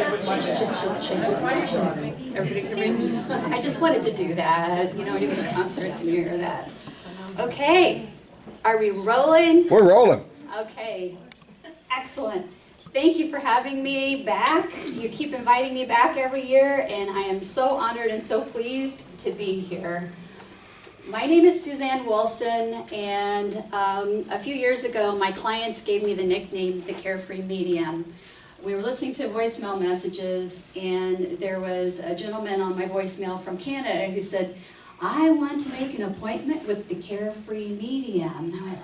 I just wanted to do that. You know, you go to concerts and you hear that. Okay, are we rolling? We're rolling. Okay, excellent. Thank you for having me back. You keep inviting me back every year, and I am so honored and so pleased to be here. My name is Susanne Wilson, and a few years ago, my clients gave me the nickname, the Carefree Medium. We were listening to voicemail messages, and there was a gentleman on my voicemail from Canada who said, I want to make an appointment with the Carefree Medium. And I went,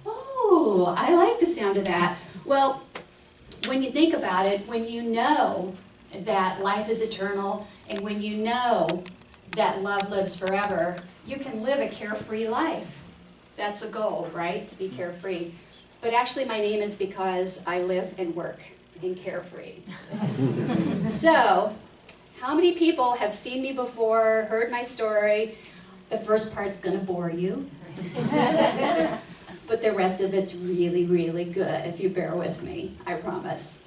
oh, I like the sound of that. Well, when you think about it, when you know that life is eternal, and when you know that love lives forever, you can live a carefree life. That's a goal, right? To be carefree. But actually my name is because I live and work in Carefree. So, how many people have seen me before, heard my story? The first part's gonna bore you. But the rest of it's really, really good if you bear with me, I promise.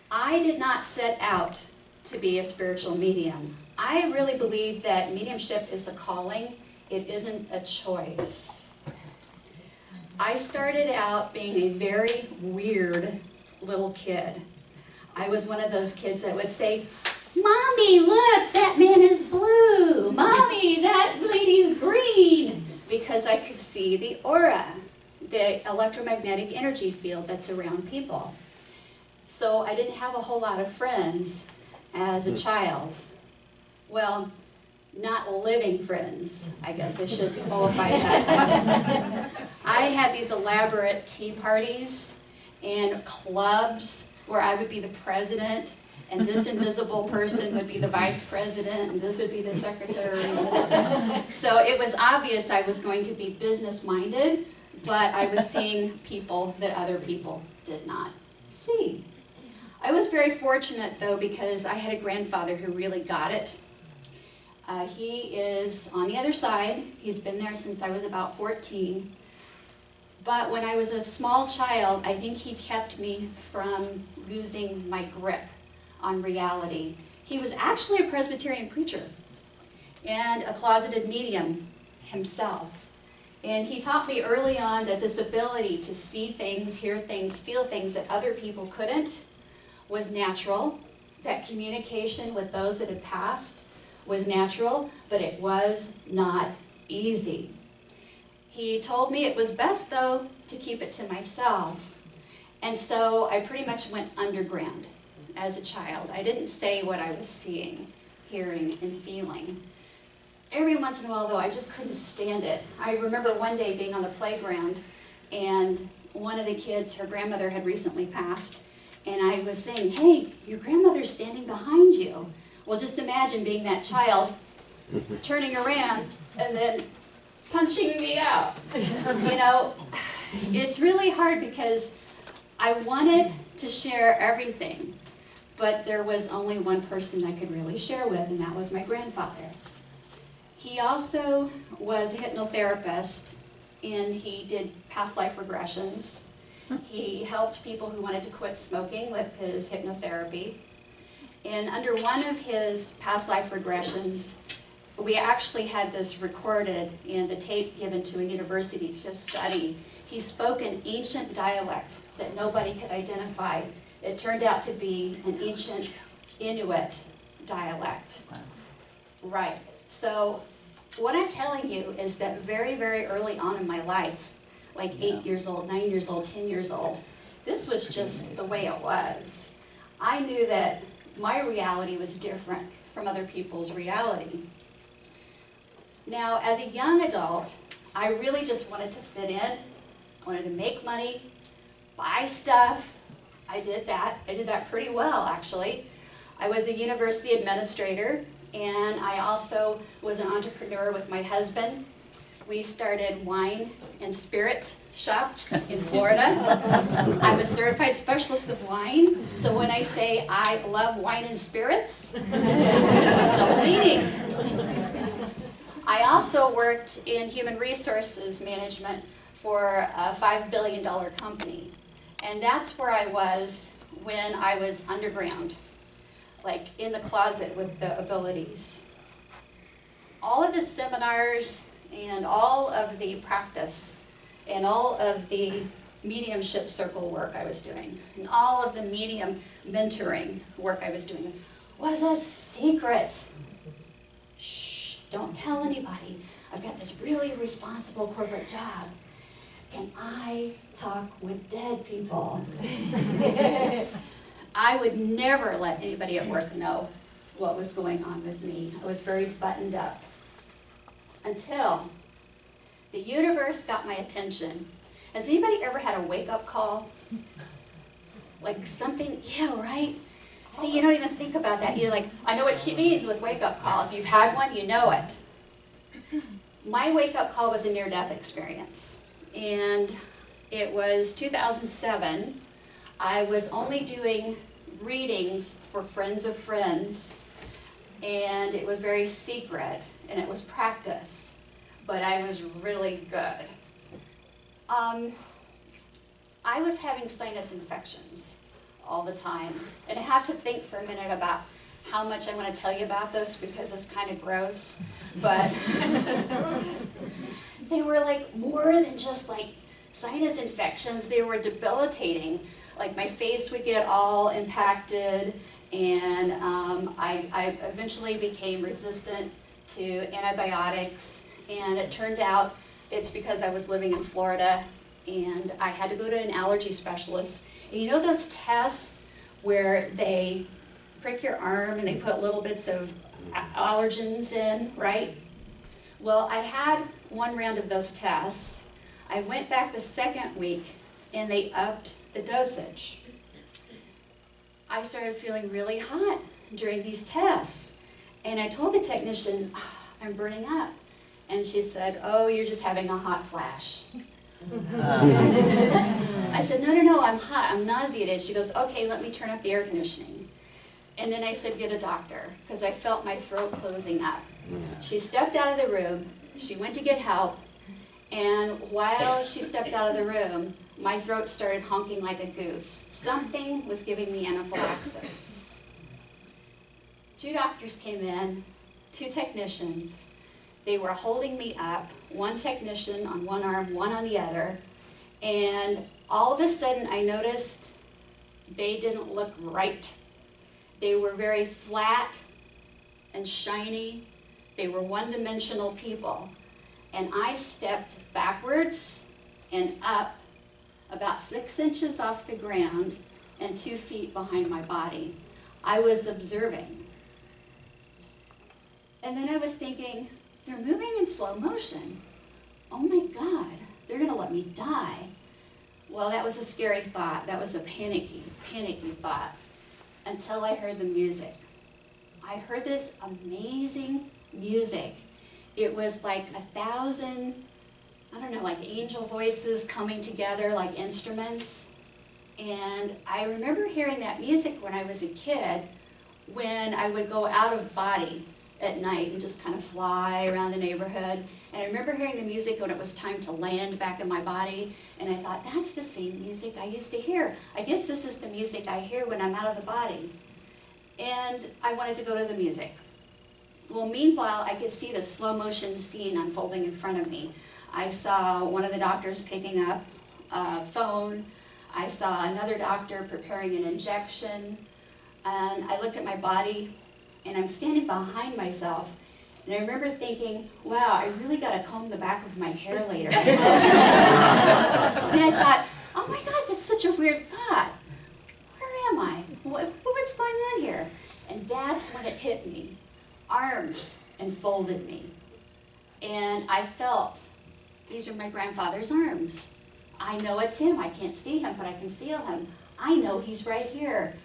I did not set out to be a spiritual medium. I really believe that mediumship is a calling. It isn't a choice. I started out being a very weird little kid. I was one of those kids that would say, Mommy, look, that man is blue. Mommy, that lady's green. Because I could see the aura, the electromagnetic energy field that's around people. So I didn't have a whole lot of friends as a child. Well, not living friends, I guess I should qualify that. I had these elaborate tea parties and clubs where I would be the president, and this invisible person would be the vice president, and this would be the secretary. So it was obvious I was going to be business-minded, but I was seeing people that other people did not see. I was very fortunate, though, because I had a grandfather who really got it. He is on the other side. He's been there since I was about 14. But when I was a small child, I think he kept me from losing my grip on reality. He was actually a Presbyterian preacher and a closeted medium himself. And he taught me early on that this ability to see things, hear things, feel things that other people couldn't was natural, that communication with those that had passed was natural, but it was not easy. He told me it was best, though, to keep it to myself. And so I pretty much went underground as a child. I didn't say what I was seeing, hearing, and feeling. Every once in a while, though, I just couldn't stand it. I remember one day being on the playground, and one of the kids, her grandmother had recently passed, and I was saying, hey, your grandmother's standing behind you. Well, just imagine being that child, turning around, and then punching me out. You know, it's really hard because I wanted to share everything, but there was only one person I could really share with, and that was my grandfather. He also was a hypnotherapist, and he did past life regressions. He helped people who wanted to quit smoking with his hypnotherapy. And under one of his past life regressions, we actually had this recorded and the tape given to a university to study. He spoke an ancient dialect that nobody could identify. It turned out to be an ancient Inuit dialect. Right. So what I'm telling you is that very, very early on in my life, like 8 years old, 9 years old, 10 years old, this was just the way it was. I knew that my reality was different from other people's reality. Now, as a young adult, I really just wanted to fit in. I wanted to make money, buy stuff. I did that. I did that pretty well, actually. I was a university administrator, and I also was an entrepreneur with my husband. We started wine and spirits shops in Florida. I'm a certified specialist of wine, so when I say I love wine and spirits, double meaning. I also worked in human resources management for a $5 billion company, and that's where I was when I was underground like in the closet with the abilities. All of the seminars and all of the practice and all of the mediumship circle work I was doing and all of the medium mentoring work I was doing was a secret. Shh, don't tell anybody. I've got this really responsible corporate job and I talk with dead people. I would never let anybody at work know what was going on with me. I was very buttoned up. Until the universe got my attention. Has anybody ever had a wake-up call? Like something, yeah, right? See, you don't even think about that. You're like, I know what she means with wake-up call. If you've had one, you know it. My wake-up call was a near-death experience. And it was 2007. I was only doing readings for friends of friends, and it was very secret, and it was practice, but I was really good. I was having sinus infections all the time, and I have to think for a minute about how much I want to tell you about this because it's kind of gross, but they were like more than just like sinus infections. They were debilitating. Like my face would get all impacted, and I eventually became resistant to antibiotics, and it turned out it's because I was living in Florida and I had to go to an allergy specialist. And you know those tests where they prick your arm and they put little bits of allergens in, right? Well, I had one round of those tests. I went back the second week and they upped the dosage. I started feeling really hot during these tests. And I told the technician, oh, I'm burning up. And she said, oh, you're just having a hot flash. I said, no, I'm hot, I'm nauseated. She goes, okay, let me turn up the air conditioning. And then I said, get a doctor, because I felt my throat closing up. She stepped out of the room, she went to get help, and while she stepped out of the room, my throat started honking like a goose. Something was giving me anaphylaxis. 2 doctors came in, 2 technicians. They were holding me up, 1 technician on one arm, 1 on the other, and all of a sudden I noticed they didn't look right. They were very flat and shiny. They were one-dimensional people. And I stepped backwards and up about 6 inches off the ground and 2 feet behind my body. I was observing. And then I was thinking, they're moving in slow motion. Oh my God, they're gonna let me die. Well, that was a scary thought. That was a panicky thought until I heard the music. I heard this amazing music. It was like 1,000, I don't know, like angel voices coming together like instruments. And I remember hearing that music when I was a kid, when I would go out of body at night and just kind of fly around the neighborhood. And I remember hearing the music when it was time to land back in my body, and I thought, that's the same music I used to hear. I guess this is the music I hear when I'm out of the body. And I wanted to go to the music. Well, meanwhile, I could see the slow motion scene unfolding in front of me. I saw one of the doctors picking up a phone. I saw another doctor preparing an injection. And I looked at my body, and I'm standing behind myself, and I remember thinking, wow, I really got to comb the back of my hair later. And I thought, oh my God, that's such a weird thought. Where am I? What's going on here? And that's when it hit me. Arms enfolded me. And I felt, these are my grandfather's arms. I know it's him. I can't see him, but I can feel him. I know he's right here.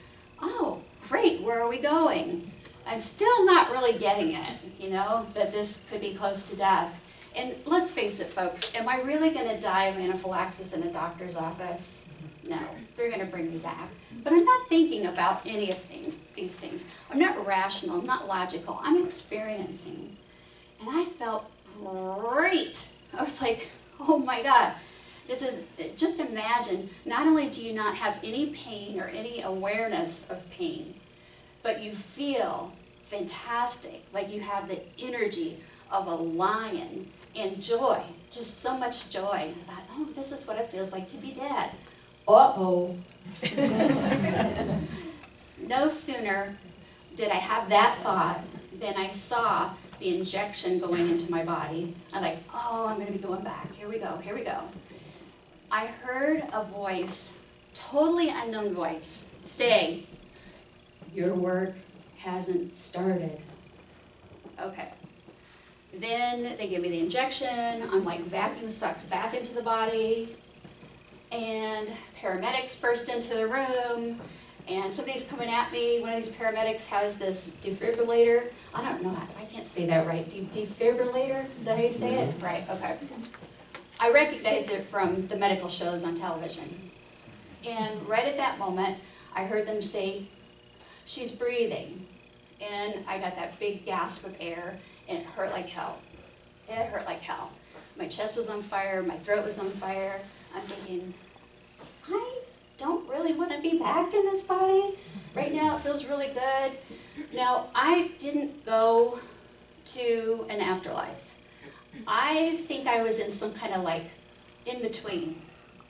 Oh, great, where are we going? I'm still not really getting it, you know, that this could be close to death. And let's face it, folks, am I really going to die of anaphylaxis in a doctor's office? No, they're going to bring me back. But I'm not thinking about any of these things. I'm not rational, I'm not logical, I'm experiencing. And I felt great. I was like, oh my God. This is, just imagine, not only do you not have any pain or any awareness of pain, but you feel fantastic, like you have the energy of a lion, and joy, just so much joy. I thought, oh, this is what it feels like to be dead. Uh-oh. No sooner did I have that thought than I saw the injection going into my body. I'm like, oh, I'm going to be going back. Here we go, here we go. I heard a voice, totally unknown voice, say, your work hasn't started. Okay. Then they give me the injection. I'm like vacuum sucked back into the body. And paramedics burst into the room. And somebody's coming at me. One of these paramedics has this defibrillator. I don't know, I can't say that right. Defibrillator? Is that how you say it? Right, okay. I recognized it from the medical shows on television. And right at that moment, I heard them say, she's breathing. And I got that big gasp of air, and it hurt like hell. It hurt like hell. My chest was on fire, my throat was on fire. I'm thinking, I don't really want to be back in this body. Right now it feels really good. Now, I didn't go to an afterlife. I think I was in some kind of like in-between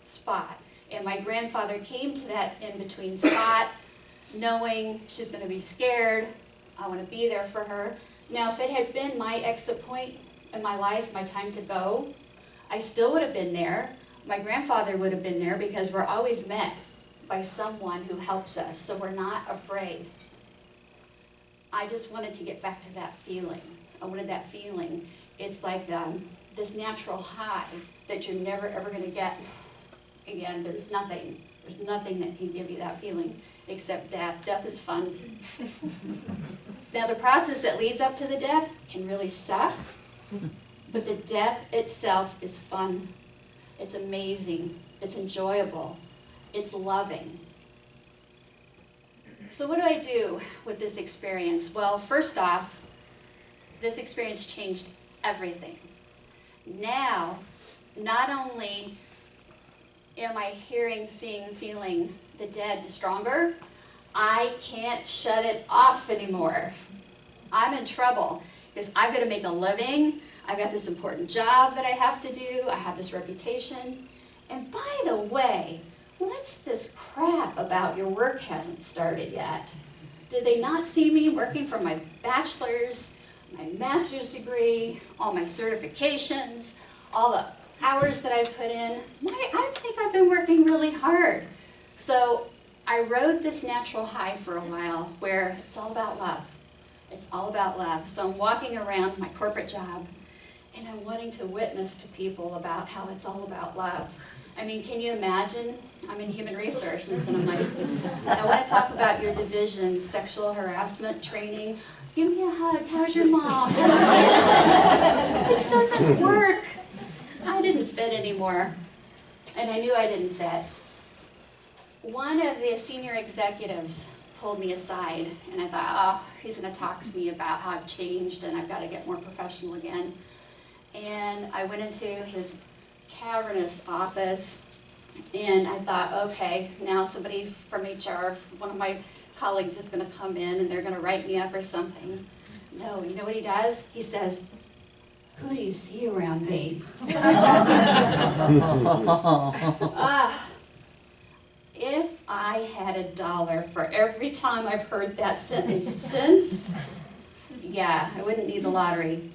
spot. And my grandfather came to that in-between spot knowing she's going to be scared. I want to be there for her. Now, if it had been my exit point in my life, my time to go, I still would have been there. My grandfather would have been there because we're always met by someone who helps us, so we're not afraid. I just wanted to get back to that feeling. I wanted that feeling. It's like this natural high that you're never ever going to get again. There's nothing that can give you that feeling except death. Death is fun. Now, the process that leads up to the death can really suck, but the death itself is fun. It's amazing. It's enjoyable. It's loving. So what do I do with this experience? Well, first off, this experience changed everything. Now, not only am I hearing, seeing, feeling the dead stronger, I can't shut it off anymore. I'm in trouble because I've got to make a living. I've got this important job that I have to do. I have this reputation. And by the way, what's this crap about your work hasn't started yet? Did they not see me working for my bachelor's, my master's degree, all my certifications, all the hours that I've put in? I think I've been working really hard. So I rode this natural high for a while where it's all about love. It's all about love. So I'm walking around my corporate job and I'm wanting to witness to people about how it's all about love. I mean, can you imagine? I'm in human resources and I'm like, I want to talk about your division, sexual harassment training. Give me a hug. How's your mom? It doesn't work. I didn't fit anymore. And I knew I didn't fit. One of the senior executives pulled me aside and I thought, oh, he's going to talk to me about how I've changed and I've got to get more professional again. And I went into his cavernous office and I thought, okay, now somebody from HR, one of my colleagues is going to come in and they're going to write me up or something. No, you know what he does? He says, who do you see around me? If I had $1 for every time I've heard that sentence since, yeah, I wouldn't need the lottery.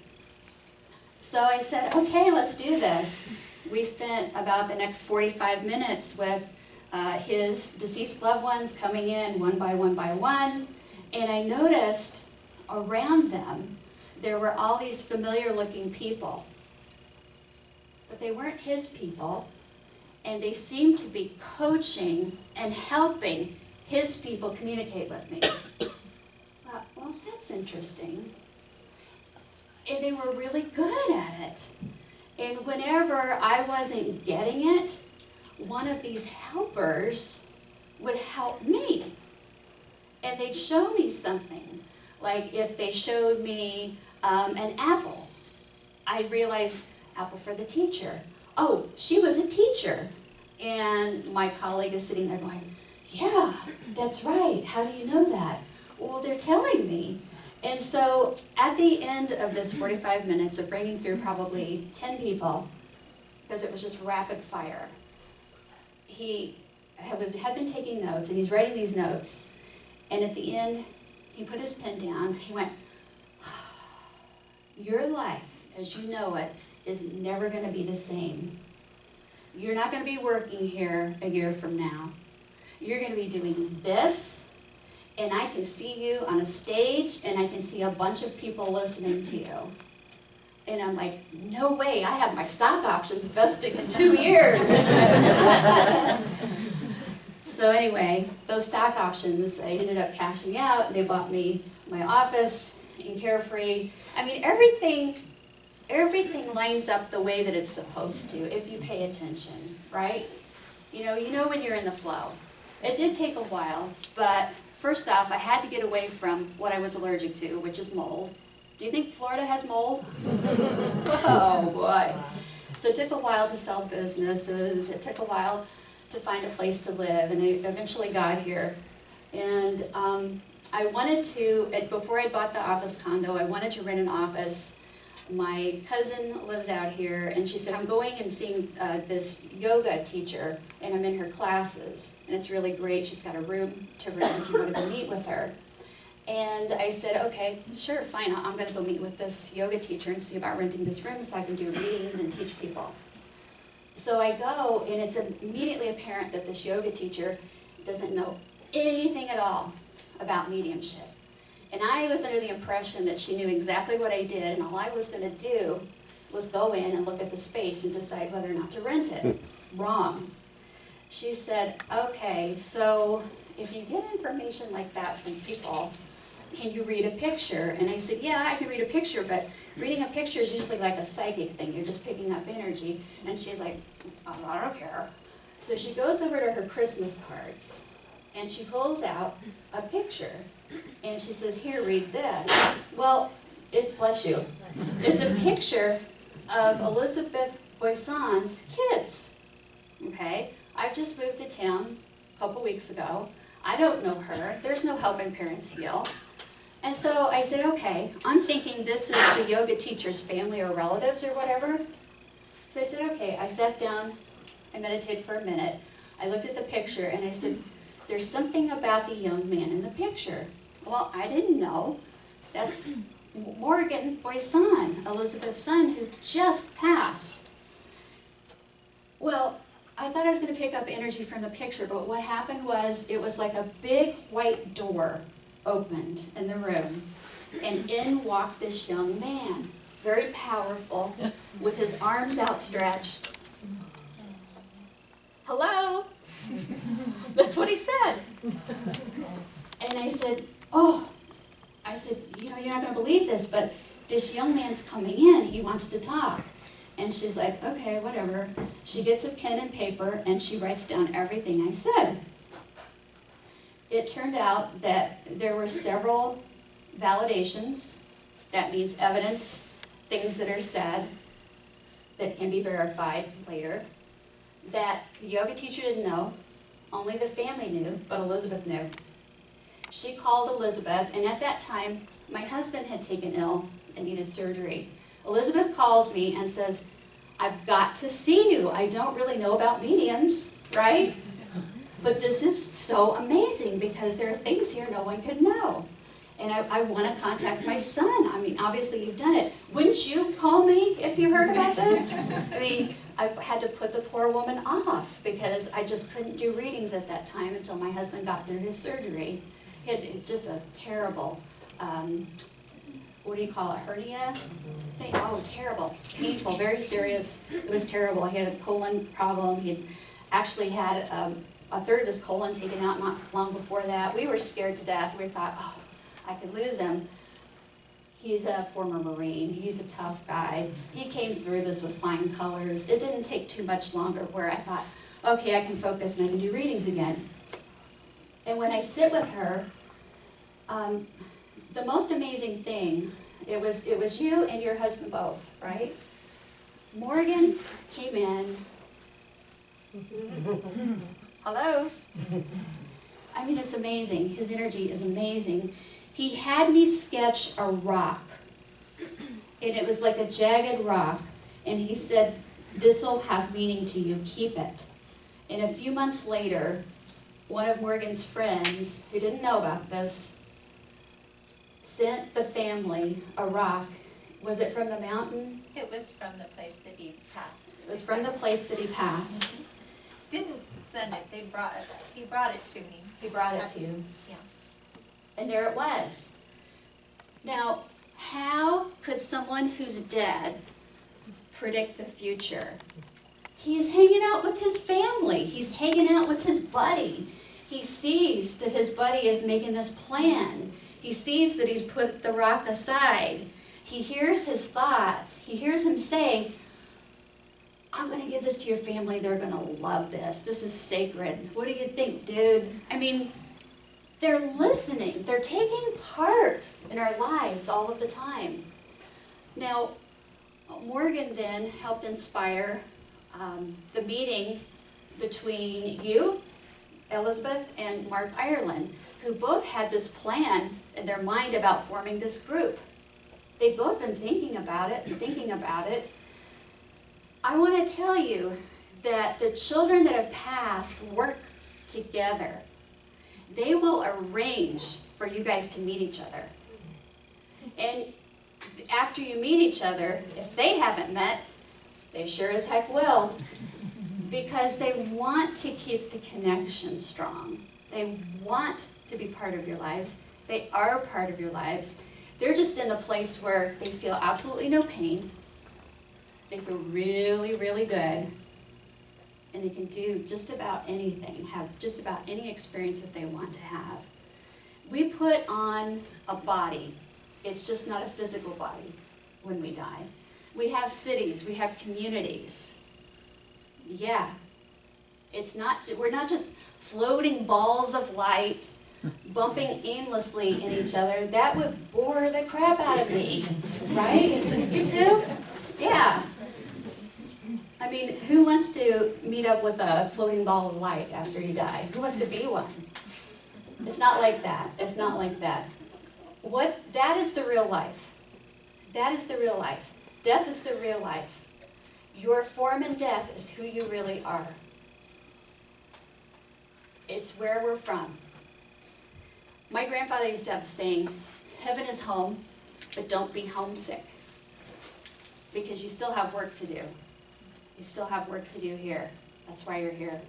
So I said, okay, let's do this. We spent about the next 45 minutes with his deceased loved ones coming in one by one, and I noticed around them there were all these familiar looking people, but they weren't his people, and they seemed to be coaching and helping his people communicate with me. I thought, well, that's interesting. And they were really good at it. And whenever I wasn't getting it, one of these helpers would help me. And they'd show me something. Like if they showed me an apple, I realized, apple for the teacher. Oh, she was a teacher. And my colleague is sitting there going, yeah, that's right. How do you know that? Well, they're telling me. And so at the end of this 45 minutes of bringing through probably 10 people, because it was just rapid fire, he had been taking notes, and he's writing these notes. And at the end, he put his pen down. He went, your life, as you know it, is never going to be the same. You're not going to be working here a year from now. You're going to be doing this, and I can see you on a stage, and I can see a bunch of people listening to you. And I'm like, no way, I have my stock options vesting in 2 years. So anyway, those stock options, I ended up cashing out. They bought me my office in Carefree. I mean, everything lines up the way that it's supposed to if you pay attention, right? You know when you're in the flow. It did take a while, but first off, I had to get away from what I was allergic to, which is mold. Do you think Florida has mold? Oh boy. So it took a while to sell businesses. It took a while to find a place to live, and I eventually got here. And I wanted to, before I bought the office condo, I wanted to rent an office. My cousin lives out here, and she said, I'm going and seeing this yoga teacher, and I'm in her classes, and it's really great. She's got a room to rent if you want to go meet with her. And I said, okay, sure, fine, I'm going to go meet with this yoga teacher and see about renting this room so I can do readings and teach people. So I go, and it's immediately apparent that this yoga teacher doesn't know anything at all about mediumship. And I was under the impression that she knew exactly what I did, and all I was going to do was go in and look at the space and decide whether or not to rent it. Wrong. She said, okay, so if you get information like that from people, can you read a picture? And I said, yeah, I can read a picture, but reading a picture is usually like a psychic thing. You're just picking up energy. And she's like, oh, I don't care. So she goes over to her Christmas cards, and she pulls out a picture. And she says, here, read this. Well, bless you. It's a picture of Elizabeth Boisson's kids. Okay? I've just moved to town a couple weeks ago. I don't know her. There's no Helping Parents Heal. And so I said, okay, I'm thinking this is the yoga teacher's family or relatives or whatever. So I said, okay. I sat down. I meditated for a minute. I looked at the picture, and I said, there's something about the young man in the picture. Well, I didn't know. That's Morgan Boisson, Elizabeth's son, who just passed. Well, I thought I was going to pick up energy from the picture, but what happened was it was like a big white door opened in the room, and in walked this young man, very powerful, with his arms outstretched. Hello? That's what he said. And I said, oh, you're not going to believe this, but this young man's coming in. He wants to talk. And she's like, okay, whatever. She gets a pen and paper, and she writes down everything I said. It turned out that there were several validations. That means evidence, things that are said that can be verified later, that the yoga teacher didn't know. Only the family knew, but Elizabeth knew. She called Elizabeth, and at that time, my husband had taken ill and needed surgery. Elizabeth calls me and says, I've got to see you. I don't really know about mediums, right? But this is so amazing because there are things here no one could know. And I want to contact my son. I mean, obviously you've done it. Wouldn't you call me if you heard about this? I mean, I had to put the poor woman off because I just couldn't do readings at that time until my husband got through his surgery. It's just a terrible, what do you call it, hernia thing? Oh, terrible, painful, very serious. It was terrible. He had a colon problem. He had actually had a third of his colon taken out not long before that. We were scared to death. We thought, oh, I could lose him. He's a former Marine. He's a tough guy. He came through this with flying colors. It didn't take too much longer where I thought, okay, I can focus and I can do readings again. And when I sit with her, the most amazing thing, it was you and your husband both, right? Morgan came in. Hello? I mean, it's amazing. His energy is amazing. He had me sketch a rock, and it was like a jagged rock, and he said, "This'll have meaning to you, keep it." And a few months later, one of Morgan's friends, who didn't know about this, sent the family a rock. Was it from the mountain? It was from the place that he passed. It was from the place that he passed. Didn't send it, he brought it to me. He brought it to you. Yeah. And there it was. Now, how could someone who's dead predict the future? He's hanging out with his family. He's hanging out with his buddy. He sees that his buddy is making this plan. He sees that he's put the rock aside. He hears his thoughts. He hears him say, "I'm going to give this to your family. They're going to love this. This is sacred. What do you think, dude?" I mean, they're listening. They're taking part in our lives all of the time. Now, Morgan then helped inspire the meeting between you, Elizabeth, and Mark Ireland, who both had this plan in their mind about forming this group. They've both been thinking about it and thinking about it. I want to tell you that the children that have passed work together. They will arrange for you guys to meet each other. And after you meet each other, if they haven't met, they sure as heck will, because they want to keep the connection strong. They want to be part of your lives. They are part of your lives. They're just in a place where they feel absolutely no pain. They feel really, really good. And they can do just about anything, have just about any experience that they want to have. We put on a body. It's just not a physical body when we die. We have cities, we have communities. Yeah. We're not just floating balls of light, bumping aimlessly in each other. That would bore the crap out of me, right? You too? Yeah. I mean, who wants to meet up with a floating ball of light after you die? Who wants to be one? It's not like that. It's not like that. That is the real life. That is the real life. Death is the real life. Your form in death is who you really are. It's where we're from. My grandfather used to have a saying, "Heaven is home, but don't be homesick." Because you still have work to do. You still have work to do here. That's why you're here.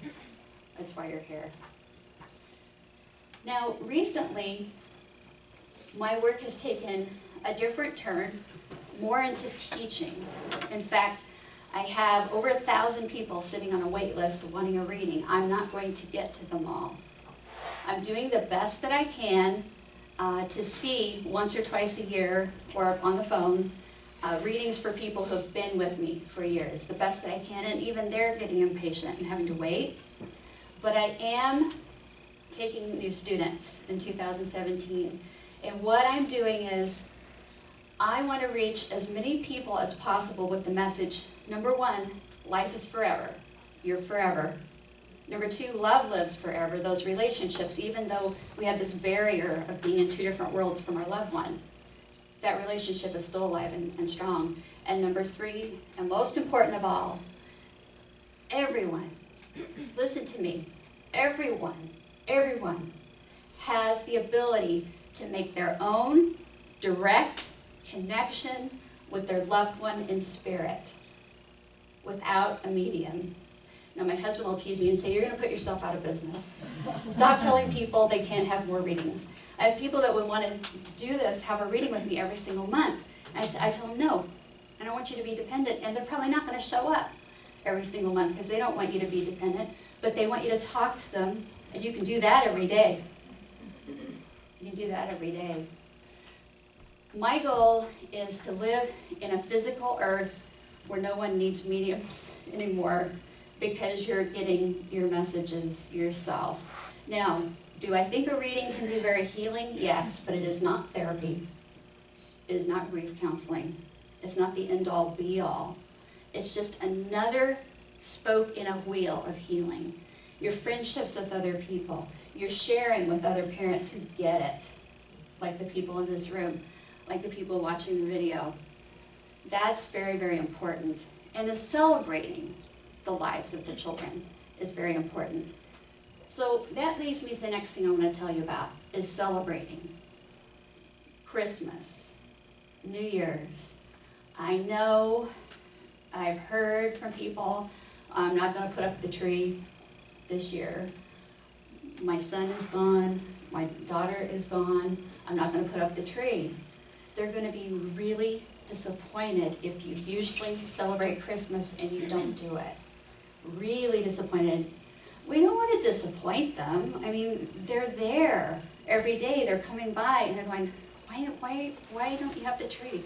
That's why you're here. Now, recently, my work has taken a different turn, more into teaching. In fact, I have over 1,000 people sitting on a wait list wanting a reading. I'm not going to get to them all. I'm doing the best that I can to see once or twice a year or on the phone readings for people who have been with me for years, the best that I can, and even they're getting impatient and having to wait. But I am taking new students in 2017, and what I'm doing is I want to reach as many people as possible with the message, number one, life is forever. You're forever. Number two, love lives forever, those relationships, even though we have this barrier of being in two different worlds from our loved one. That relationship is still alive and strong. And number three, and most important of all, everyone, listen to me, everyone has the ability to make their own direct connection with their loved one in spirit without a medium. Now my husband will tease me and say, "You're going to put yourself out of business. Stop telling people they can't have more readings." I have people that would want to do this, have a reading with me every single month. I tell them, no, I don't want you to be dependent, and they're probably not going to show up every single month because they don't want you to be dependent, but they want you to talk to them, and you can do that every day. You can do that every day. My goal is to live in a physical earth where no one needs mediums anymore because you're getting your messages yourself. Now, do I think a reading can be very healing? Yes, but it is not therapy. It is not grief counseling. It's not the end-all, be-all. It's just another spoke in a wheel of healing. Your friendships with other people, You're sharing with other parents who get it, like the people in this room, like the people watching the video. That's very, very important. And is celebrating the lives of the children is very important. So that leads me to the next thing I want to tell you about, is celebrating. Christmas, New Year's. I know, I've heard from people, I'm not going to put up the tree this year. My son is gone, my daughter is gone, I'm not going to put up the tree. They're going to be really disappointed if you usually celebrate Christmas and you don't do it. Really disappointed. We don't want to disappoint them. I mean, they're there every day. They're coming by and they're going, why don't you have the tree?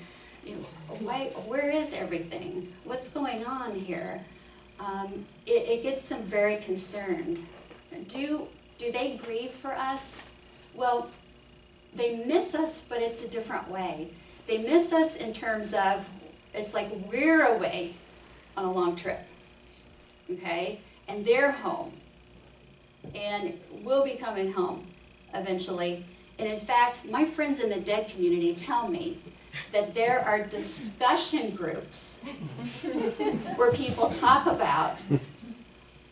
Where is everything? What's going on here? It gets them very concerned. Do they grieve for us? Well, they miss us, but it's a different way. They miss us in terms of, it's like we're away on a long trip, okay? And they're home. And we'll be coming home eventually. And in fact, my friends in the dead community tell me that there are discussion groups where people talk about,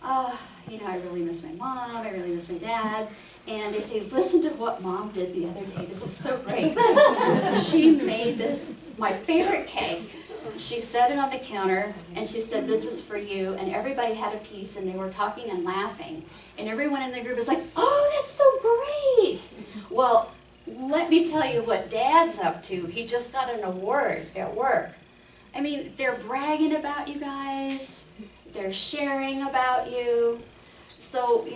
I really miss my mom, I really miss my dad. And they say, listen to what mom did the other day. This is so great. She made this, my favorite cake. She set it on the counter, and she said, this is for you. And everybody had a piece, and they were talking and laughing. And everyone in the group was like, oh, that's so great. Well, let me tell you what Dad's up to. He just got an award at work. I mean, they're bragging about you guys. They're sharing about you. So,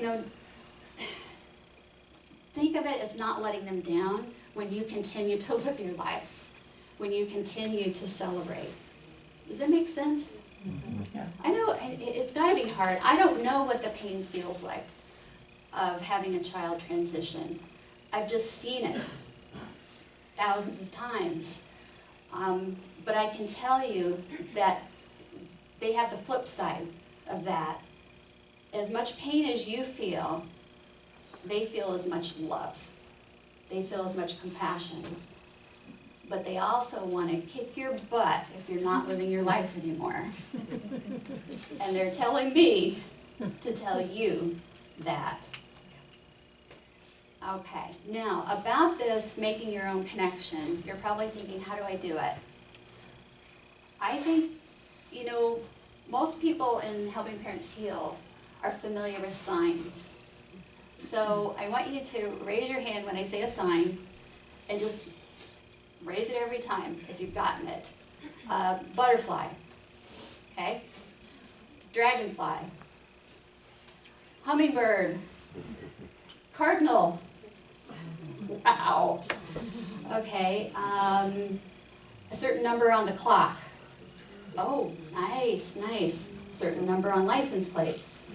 think of it as not letting them down when you continue to live your life, when you continue to celebrate. Does that make sense? Yeah. I know it's got to be hard. I don't know what the pain feels like of having a child transition. I've just seen it thousands of times. But I can tell you that they have the flip side of that. As much pain as you feel, they feel as much love. They feel as much compassion. But they also want to kick your butt if you're not living your life anymore. And they're telling me to tell you that. Okay, now about this making your own connection, you're probably thinking, how do I do it? I think, most people in Helping Parents Heal are familiar with signs. So I want you to raise your hand when I say a sign, and just raise it every time if you've gotten it. Butterfly, okay? Dragonfly, hummingbird, cardinal, wow, okay, a certain number on the clock. Oh, nice, nice. Certain number on license plates.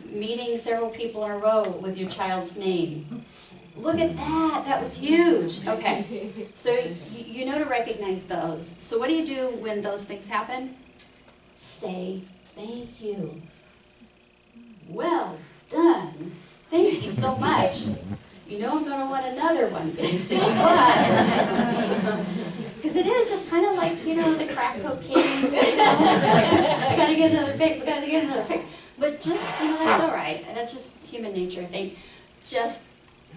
Meeting several people in a row with your child's name. Look at that, that was huge. Okay, so you know to recognize those. So what do you do when those things happen? Say thank you. Well done. Thank you so much. I'm going to want another one. You say what? Because it's kind of like, the crack cocaine, like, I got to get another fix, I got to get another fix. But just, that's all right. That's just human nature, I think. Just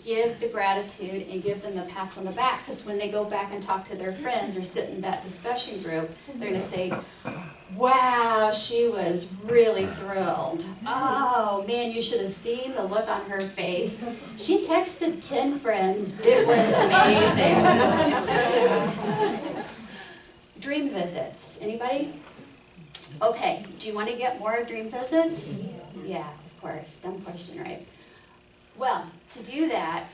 give the gratitude and give them the pats on the back, because when they go back and talk to their friends or sit in that discussion group, they're going to say, wow, she was really thrilled. Oh, man, you should have seen the look on her face. She texted 10 friends. It was amazing. Dream visits. Anybody? Okay, do you want to get more dream visits? Yeah, of course. Dumb question, right? Well, to do that,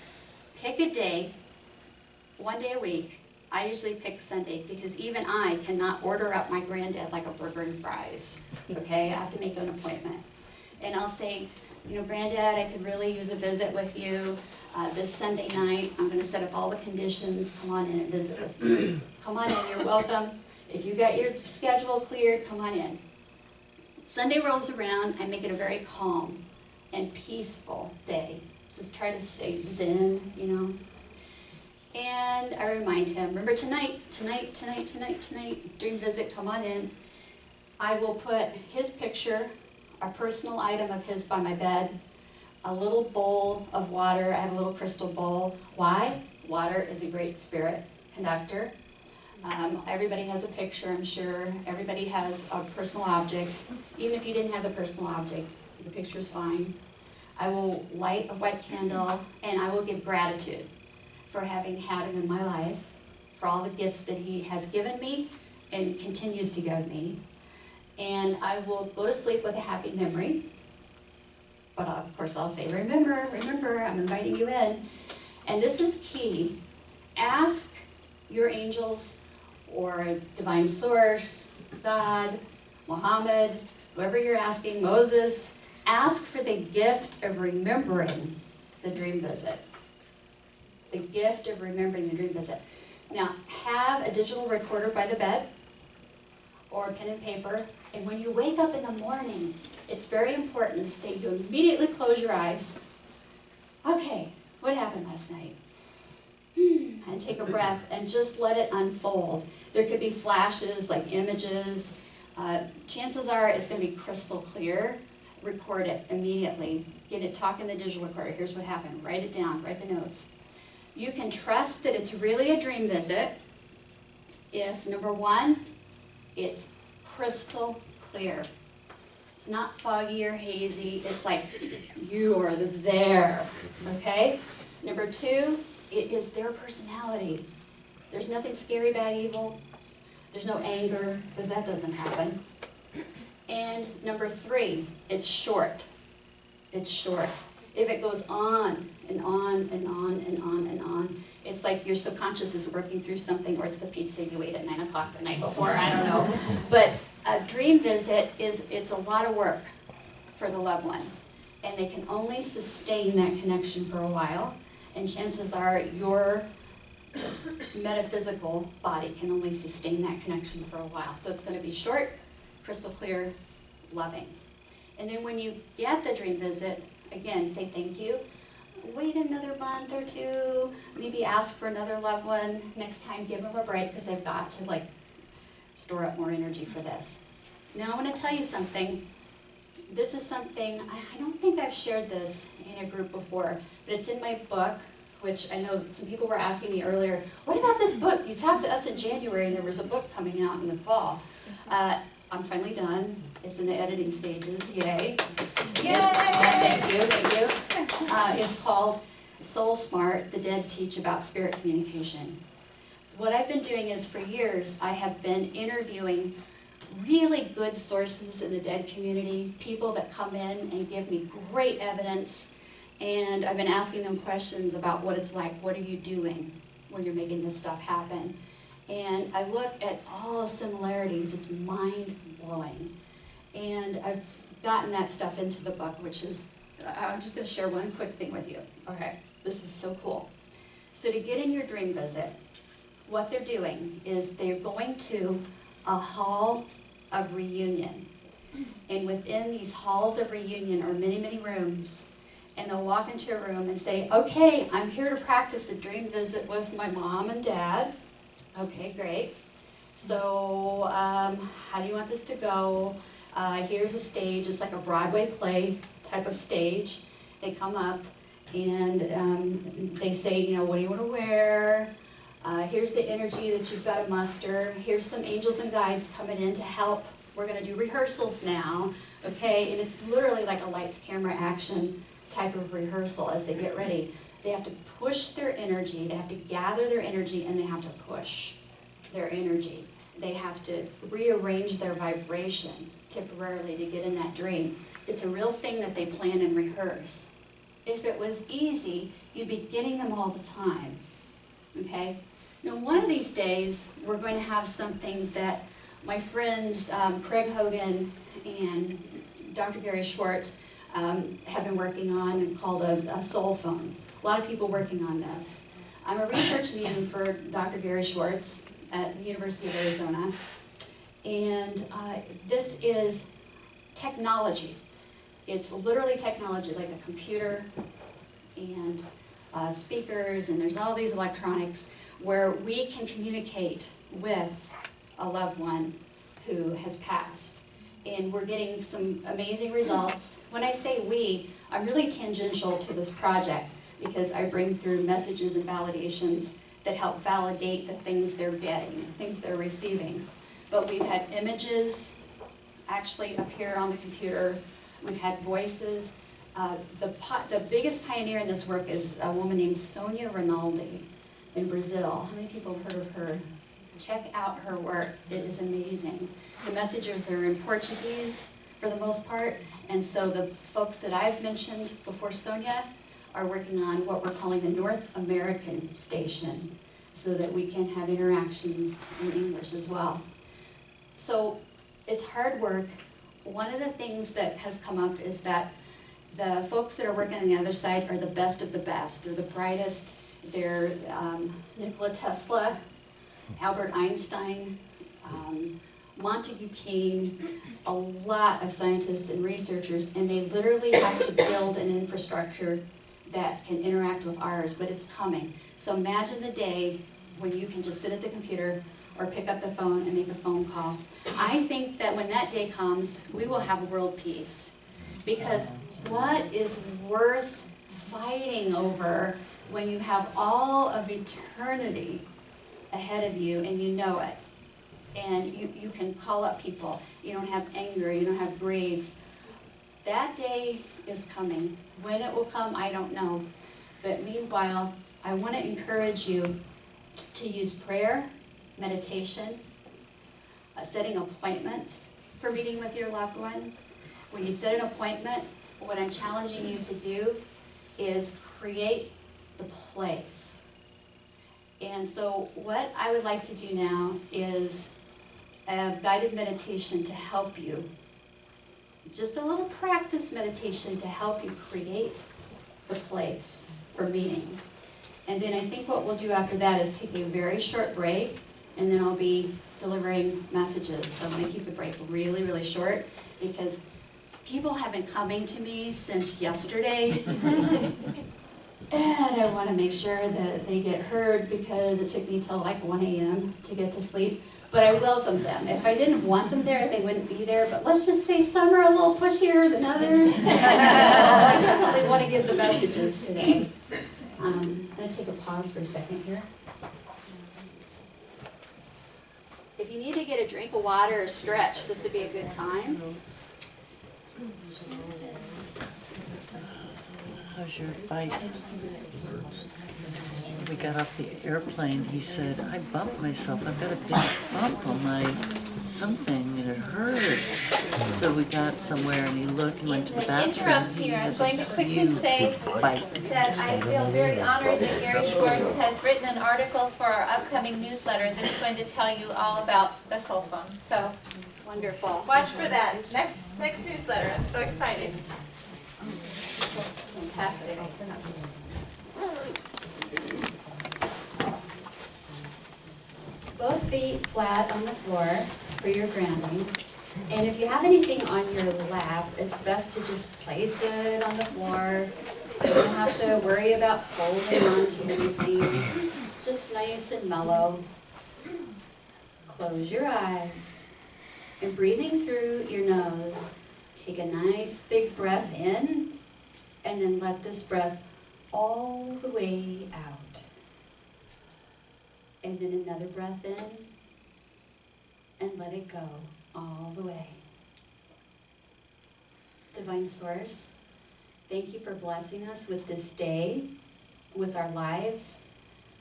pick a day, one day a week. I usually pick Sunday because even I cannot order up my granddad like a burger and fries, okay? I have to make an appointment. And I'll say, Granddad, I could really use a visit with you this Sunday night. I'm going to set up all the conditions. Come on in and visit with me. Come on in, you're welcome. If you got your schedule cleared, come on in. Sunday rolls around, I make it a very calm and peaceful day. Just try to stay zen, you know. And I remind him, remember tonight, dream visit, come on in. I will put his picture, a personal item of his by my bed, a little bowl of water. I have a little crystal bowl. Why? Water is a great spirit conductor. Everybody has a picture, I'm sure. Everybody has a personal object. Even if you didn't have the personal object, the picture's fine. I will light a white candle, and I will give gratitude for having had him in my life, for all the gifts that he has given me and continues to give me. And I will go to sleep with a happy memory. But of course I'll say, remember, I'm inviting you in. And this is key. Ask your angels or divine source, God, Muhammad, whoever you're asking, Moses, ask for the gift of remembering the dream visit. The gift of remembering the dream visit. Now, have a digital recorder by the bed or a pen and paper, and when you wake up in the morning, it's very important that you immediately close your eyes. Okay, what happened last night? And take a breath and just let it unfold. There could be flashes, like images. Chances are it's going to be crystal clear. Record it immediately. Get it, talk in the digital recorder. Here's what happened. Write it down, write the notes. You can trust that it's really a dream visit if, number one, it's crystal clear. It's not foggy or hazy. It's like you are there, okay? Number two, it is their personality. There's nothing scary about evil. There's no anger, because that doesn't happen. And number three, it's short. It's short. If it goes on and on and on and on and on, it's like your subconscious is working through something, or it's the pizza you ate at 9 o'clock the night before, I don't know. But a dream visit it's a lot of work for the loved one. And they can only sustain that connection for a while. And chances are your metaphysical body can only sustain that connection for a while. So it's going to be short, crystal clear, loving. And then when you get the dream visit, again, say thank you. Wait another month or two. Maybe ask for another loved one. Next time, give them a break, because they've got to store up more energy for this. Now I want to tell you something. This is something, I don't think I've shared this in a group before, but it's in my book, which I know some people were asking me earlier, what about this book? You talked to us in January and there was a book coming out in the fall. I'm finally done. It's in the editing stages, yay. Yay! Thank you. It's called Soul Smart, The Dead Teach About Spirit Communication. So what I've been doing is, for years, I have been interviewing really good sources in the dead community, people that come in and give me great evidence, and I've been asking them questions about what it's like, what are you doing when you're making this stuff happen? And I look at all the similarities, it's mind-blowing. And I've gotten that stuff into the book, which is, I'm just going to share one quick thing with you. Okay, this is so cool. So to get in your dream visit, what they're doing is they're going to a hall of reunion. And within these halls of reunion are many, many rooms. And they'll walk into a room and say, okay, I'm here to practice a dream visit with my mom and dad. Okay, great. So how do you want this to go? Here's a stage. It's like a Broadway play type of stage. They come up and they say, what do you want to wear? Here's the energy that you've got to muster. Here's some angels and guides coming in to help. We're going to do rehearsals now, okay? And it's literally like a lights, camera, action type of rehearsal as they get ready. They have to push their energy, they have to gather their energy, and they have to push their energy. They have to rearrange their vibration temporarily to get in that dream. It's a real thing that they plan and rehearse. If it was easy, you'd be getting them all the time, okay? Now, one of these days, we're going to have something that my friends Craig Hogan and Dr. Gary Schwartz have been working on, called a soul phone. A lot of people working on this. I'm a research medium for Dr. Gary Schwartz at the University of Arizona. And this is technology It's literally technology, like a computer and speakers, and there's all these electronics where we can communicate with a loved one who has passed. And we're getting some amazing results. When I say we, I'm really tangential to this project because I bring through messages and validations that help validate the things they're getting, the things they're receiving. But we've had images actually appear on the computer. We've had voices. The biggest pioneer in this work is a woman named Sonia Rinaldi in Brazil. How many people have heard of her? Check out her work. It is amazing. The messages are in Portuguese for the most part, and so the folks that I've mentioned before Sonia are working on what we're calling the North American station so that we can have interactions in English as well. So it's hard work. One of the things that has come up is that the folks that are working on the other side are the best of the best. They're the brightest. They're Nikola Tesla, Albert Einstein, Montague Kane, a lot of scientists and researchers, and they literally have to build an infrastructure that can interact with ours, but it's coming. So imagine the day when you can just sit at the computer or pick up the phone and make a phone call. I think that when that day comes, we will have world peace. Because what is worth fighting over when you have all of eternity ahead of you and you know it? And you can call up people. You don't have anger, you don't have grief. That day is coming. When it will come, I don't know. But meanwhile, I want to encourage you to use prayer, meditation, setting appointments for meeting with your loved one. When you set an appointment, what I'm challenging you to do is create the place. And so what I would like to do now is a guided meditation to help you. Just a little practice meditation to help you create the place for meeting. And then I think what we'll do after that is take a very short break, and then I'll be delivering messages. So I'm going to keep the break really, really short because people have been coming to me since yesterday. And I want to make sure that they get heard because it took me till like 1 a.m. to get to sleep. But I welcome them. If I didn't want them there, they wouldn't be there. But let's just say some are a little pushier than others. So I definitely want to give the messages today. I'm going to take a pause for a second here. If you need to get a drink of water or stretch, this would be a good time. How's your bike? We got off the airplane, he said, I bumped myself. I've got a big bump on my something, and it hurts. So we got somewhere, and he looked and went to the bathroom. Interrupt here. I'm going to quickly say that I feel very honored that Gary Schwartz has written an article for our upcoming newsletter that's going to tell you all about the soul phone. So Wonderful. watch for that. Next newsletter. I'm so excited. Fantastic. Both feet flat on the floor for your grounding. And if you have anything on your lap, it's best to just place it on the floor. So you don't have to worry about holding on to anything. Just nice and mellow. Close your eyes. And breathing through your nose, take a nice big breath in, and then let this breath all the way out. And then another breath in, and let it go all the way. Divine Source, thank you for blessing us with this day, with our lives,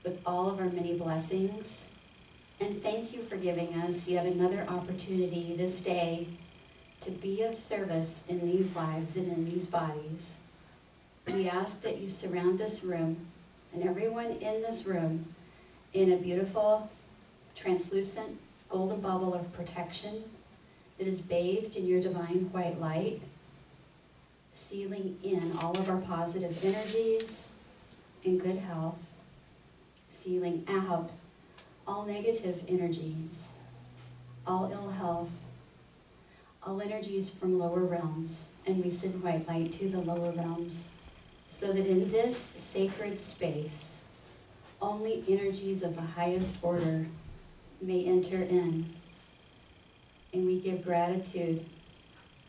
with all of our many blessings. And thank you for giving us yet another opportunity this day to be of service in these lives and in these bodies. We ask that you surround this room and everyone in this room in a beautiful, translucent, golden bubble of protection that is bathed in your divine white light, sealing in all of our positive energies and good health, sealing out all negative energies, all ill health, all energies from lower realms, and we send white light to the lower realms, so that in this sacred space, only energies of the highest order may enter in. And we give gratitude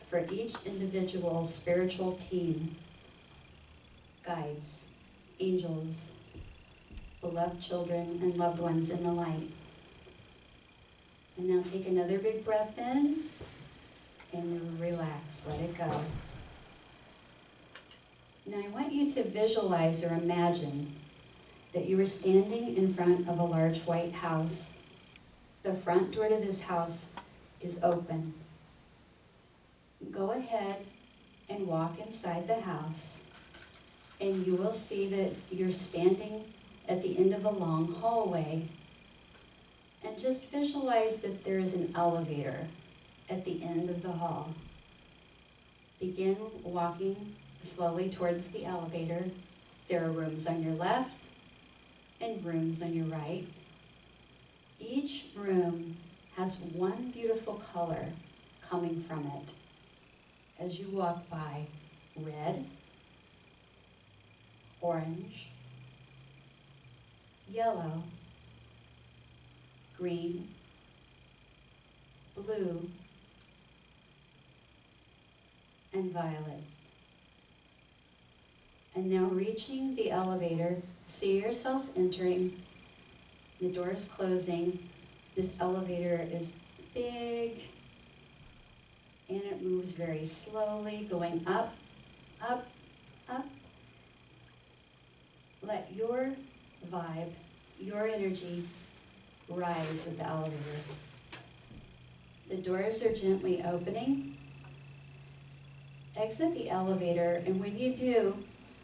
for each individual's spiritual team, guides, angels, beloved children, and loved ones in the light. And now take another big breath in and relax, let it go. Now I want you to visualize or imagine that you are standing in front of a large white house. The front door to this house is open. Go ahead and walk inside the house, and you will see that you're standing at the end of a long hallway. And just visualize that there is an elevator at the end of the hall. Begin walking slowly towards the elevator. There are rooms on your left and rooms on your right. Each room has one beautiful color coming from it. As you walk by, red, orange, yellow, green, blue, and violet. And now reaching the elevator, see yourself entering, the door is closing, this elevator is big, and it moves very slowly, going up, up, up. Let your vibe, your energy rise with the elevator. The doors are gently opening. Exit the elevator, and when you do,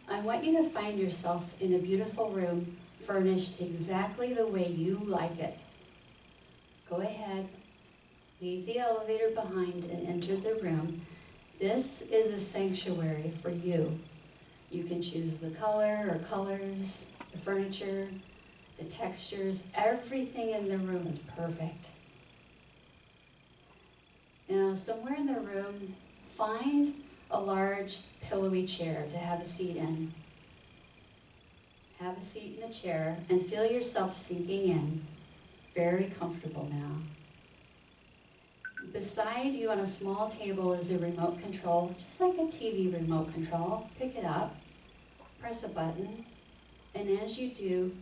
I want you to find yourself in a beautiful room furnished exactly the way you like it. Go ahead, leave the elevator behind and enter the room. This is a sanctuary for you. You can choose the color or colors, the furniture, the textures, everything in the room is perfect. Now, somewhere in the room, find a large pillowy chair to have a seat in. Have a seat in the chair and feel yourself sinking in. Very comfortable now. Beside you on a small table is a remote control, just like a TV remote control. Pick it up, press a button, and as you do,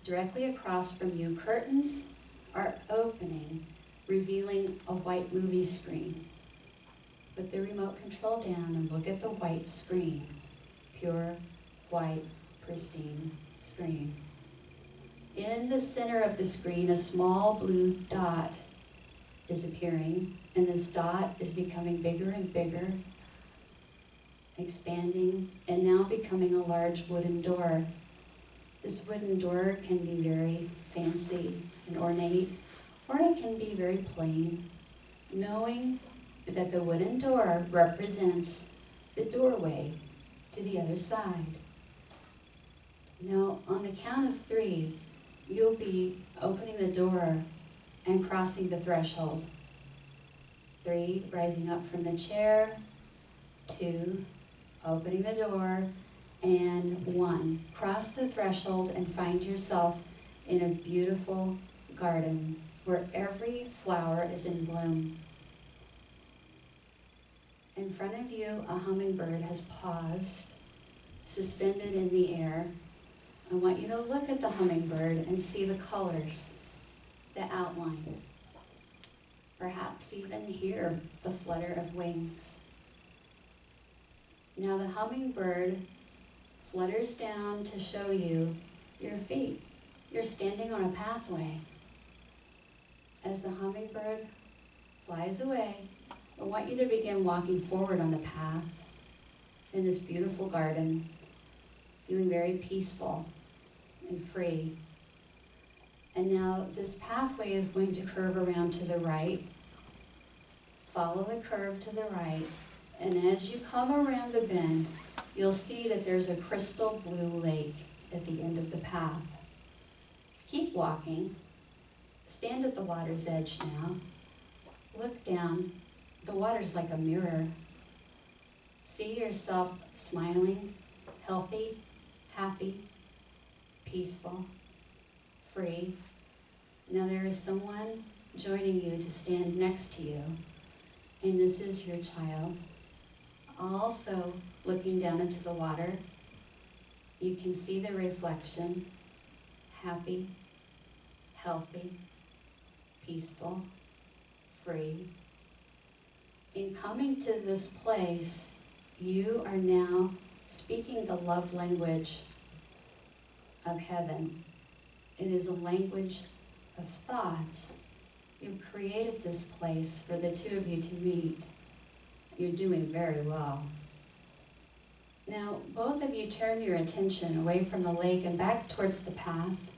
directly across from you, curtains are opening, revealing a white movie screen. Put the remote control down and look at the white screen. Pure, white, pristine screen. In the center of the screen, a small blue dot is appearing, and this dot is becoming bigger and bigger, expanding, and now becoming a large wooden door. This wooden door can be very fancy and ornate, or it can be very plain, knowing that the wooden door represents the doorway to the other side. Now, on the count of 3, you'll be opening the door and crossing the threshold. 3, rising up from the chair. 2, opening the door. And 1, cross the threshold and find yourself in a beautiful garden where every flower is in bloom. In front of you, a hummingbird has paused, suspended in the air. I want you to look at the hummingbird and see the colors, the outline. Perhaps even hear the flutter of wings. Now the hummingbird flutters down to show you your feet. You're standing on a pathway. As the hummingbird flies away, I want you to begin walking forward on the path in this beautiful garden, feeling very peaceful and free. And now this pathway is going to curve around to the right. Follow the curve to the right, and as you come around the bend, you'll see that there's a crystal blue lake at the end of the path. Keep walking. Stand at the water's edge now. Look down. the water's like a mirror. See yourself smiling, healthy, happy, peaceful, free. Now there is someone joining you to stand next to you, and this is your child. Also looking down into the water, you can see the reflection, happy, healthy, peaceful, free. In coming to this place, you are now speaking the love language of heaven. It is a language of thought. You've created this place for the two of you to meet. You're doing very well. Now, both of you turn your attention away from the lake and back towards the path.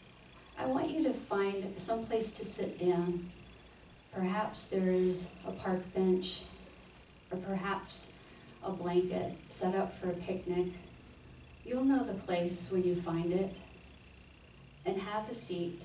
I want you to find some place to sit down. Perhaps there is a park bench, or perhaps a blanket set up for a picnic. You'll know the place when you find it. And have a seat